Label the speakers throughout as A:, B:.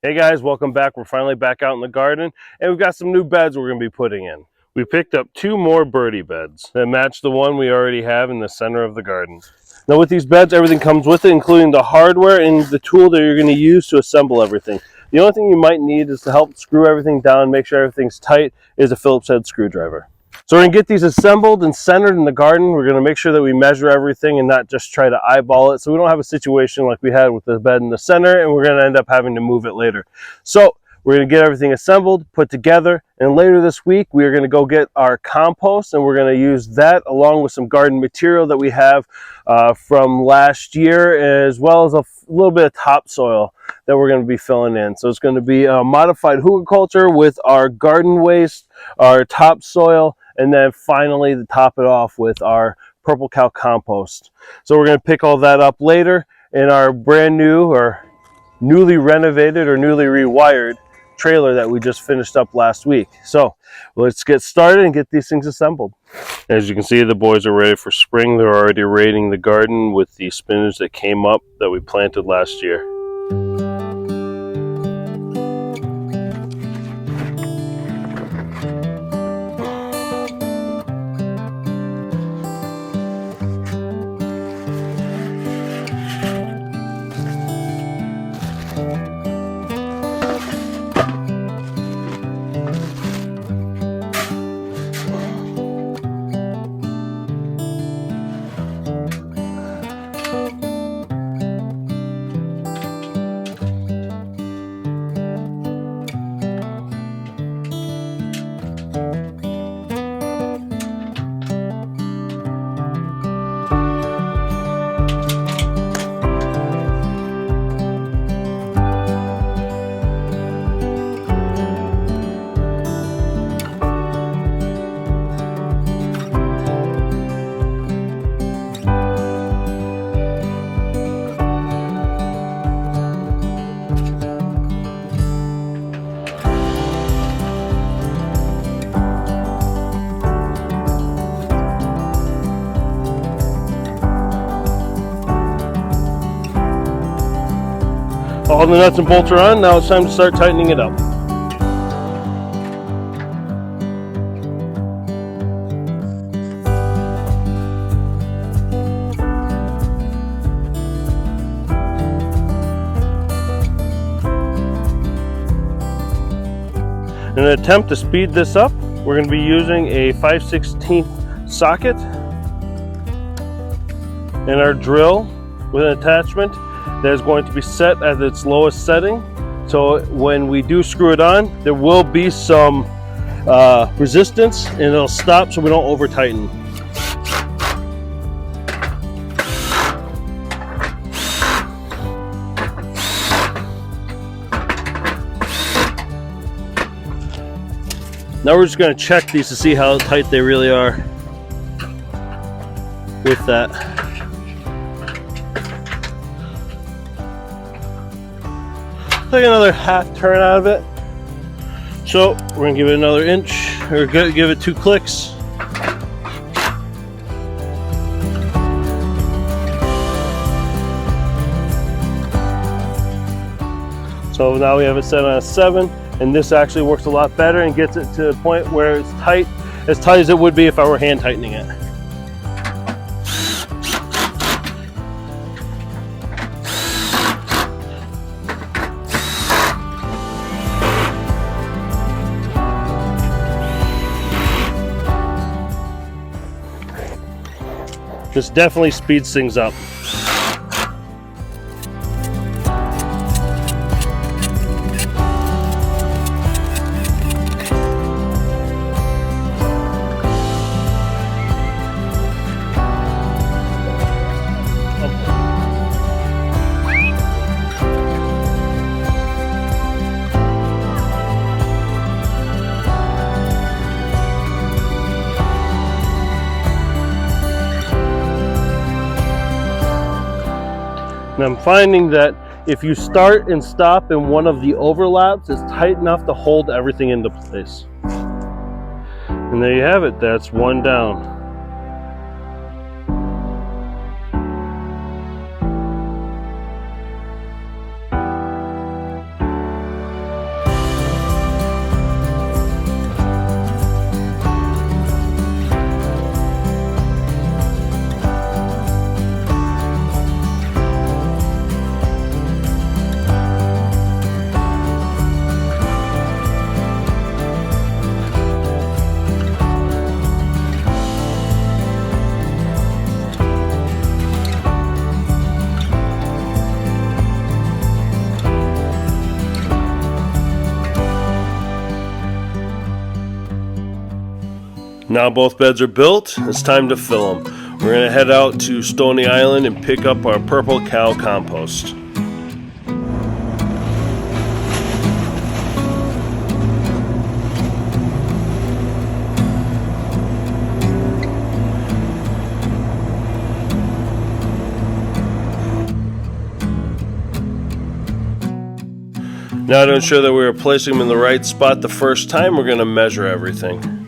A: Hey guys, welcome back. We're finally back out in the garden and we've got some new beds we're going to be putting in. We picked up 2 more birdie beds that match the one we already have in the center of the garden. Now with these beds, everything comes with it, including the hardware and the tool that you're going to use to assemble everything. The only thing you might need is to help screw everything down, make sure everything's tight, is a Phillips head screwdriver. So we're going to get these assembled and centered in the garden. We're going to make sure that we measure everything and not just try to eyeball it, so we don't have a situation like we had with the bed in the center and we're going to end up having to move it later. So we're going to get everything assembled, put together, and later this week we are going to go get our compost and we're going to use that along with some garden material that we have from last year, as well as a little bit of topsoil that we're going to be filling in. So it's going to be a modified Hugelkultur with our garden waste, our topsoil, and then finally to top it off with our Purple Cow Compost. So we're going to pick all that up later in our brand new or newly renovated or newly rewired trailer that we just finished up last week. So let's get started and get these things assembled. As you can see, the boys are ready for spring. They're already raiding the garden with the spinach that came up that we planted last year. All the nuts and bolts are on. Now it's time to start tightening it up. In an attempt to speed this up, we're going to be using a 5/16 socket and our drill with an attachment that is going to be set at its lowest setting. So when we do screw it on, there will be some resistance and it'll stop so we don't over tighten. Now we're just going to check these to see how tight they really are with that. Take another half turn out of it. So we're going to give it another inch, or give it 2 clicks. So now we have it set on a 7. And this actually works a lot better and gets it to the point where it's tight, as tight as it would be if I were hand tightening it. This definitely speeds things up. And I'm finding that if you start and stop in one of the overlaps, it's tight enough to hold everything into place. And there you have it. That's one down. Now both beds are built, it's time to fill them. We're going to head out to Stony Island and pick up our Purple Cow Compost. Now to ensure that we are placing them in the right spot the first time, we're going to measure everything.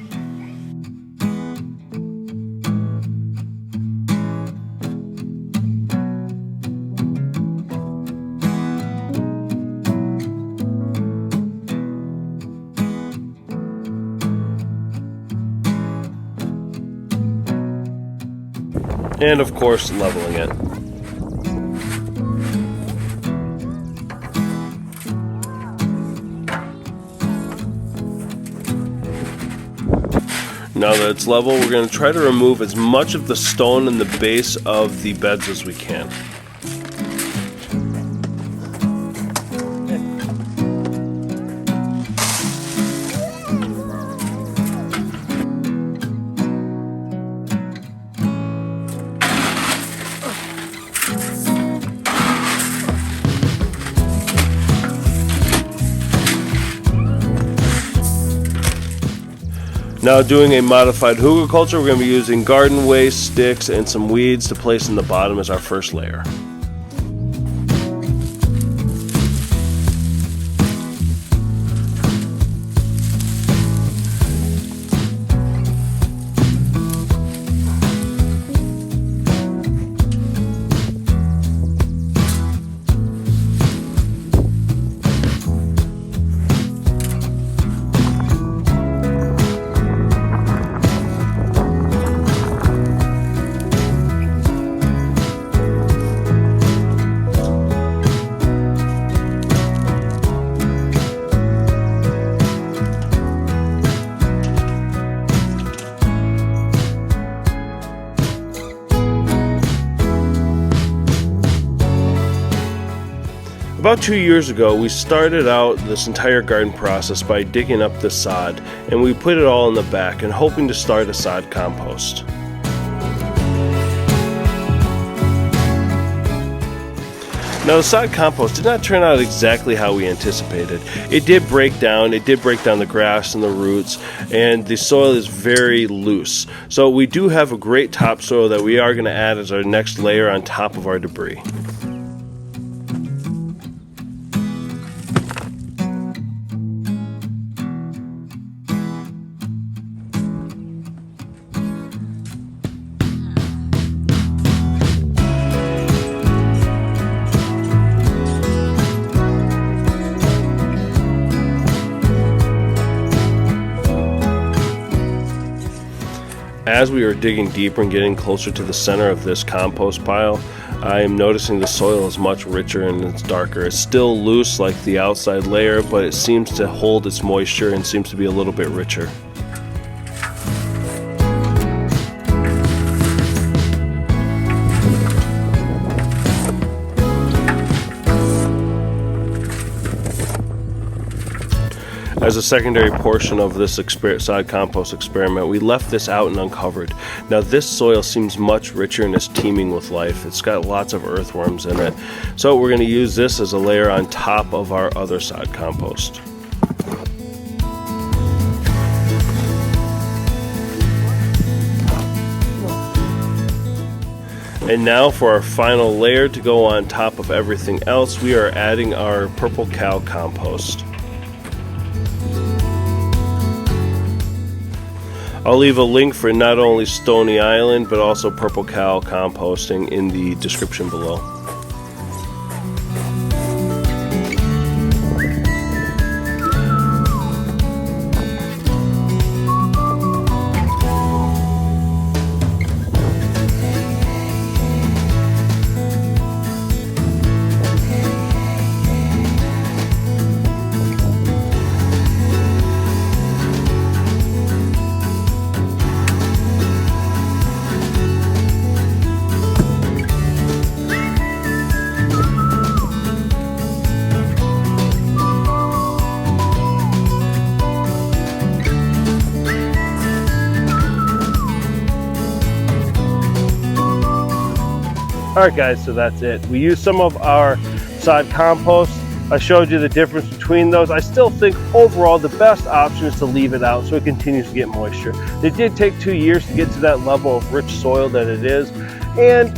A: And of course, leveling it. Now that it's level, we're going to try to remove as much of the stone in the base of the beds as we can. Now doing a modified Hugelkultur, we're going to be using garden waste, sticks, and some weeds to place in the bottom as our first layer. About 2 years ago, we started out this entire garden process by digging up the sod, and we put it all in the back and hoping to start a sod compost. Now the sod compost did not turn out exactly how we anticipated. It did break down the grass and the roots, and the soil is very loose. So we do have a great topsoil that we are going to add as our next layer on top of our debris. As we are digging deeper and getting closer to the center of this compost pile, I am noticing the soil is much richer and it's darker. It's still loose like the outside layer, but it seems to hold its moisture and seems to be a little bit richer. As a secondary portion of this sod compost experiment, we left this out and uncovered. Now this soil seems much richer and is teeming with life. It's got lots of earthworms in it. So we're going to use this as a layer on top of our other sod compost. And now for our final layer to go on top of everything else, we are adding our Purple Cow Compost. I'll leave a link for not only Stony Island, but also Purple Cow Composting in the description below. All right guys, so that's it. We used some of our sod compost. I showed you the difference between those. I still think overall the best option is to leave it out so it continues to get moisture. It did take 2 years to get to that level of rich soil that it is, and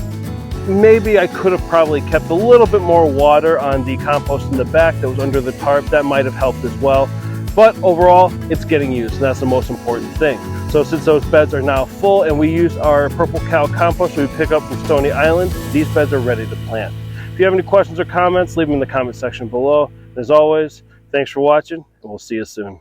A: maybe I could have probably kept a little bit more water on the compost in the back that was under the tarp. That might have helped as well. But overall, it's getting used, and that's the most important thing. So since those beds are now full and we use our Purple Cow Compost we pick up from Stony Island, these beds are ready to plant. If you have any questions or comments, leave them in the comment section below. As always, thanks for watching, and we'll see you soon.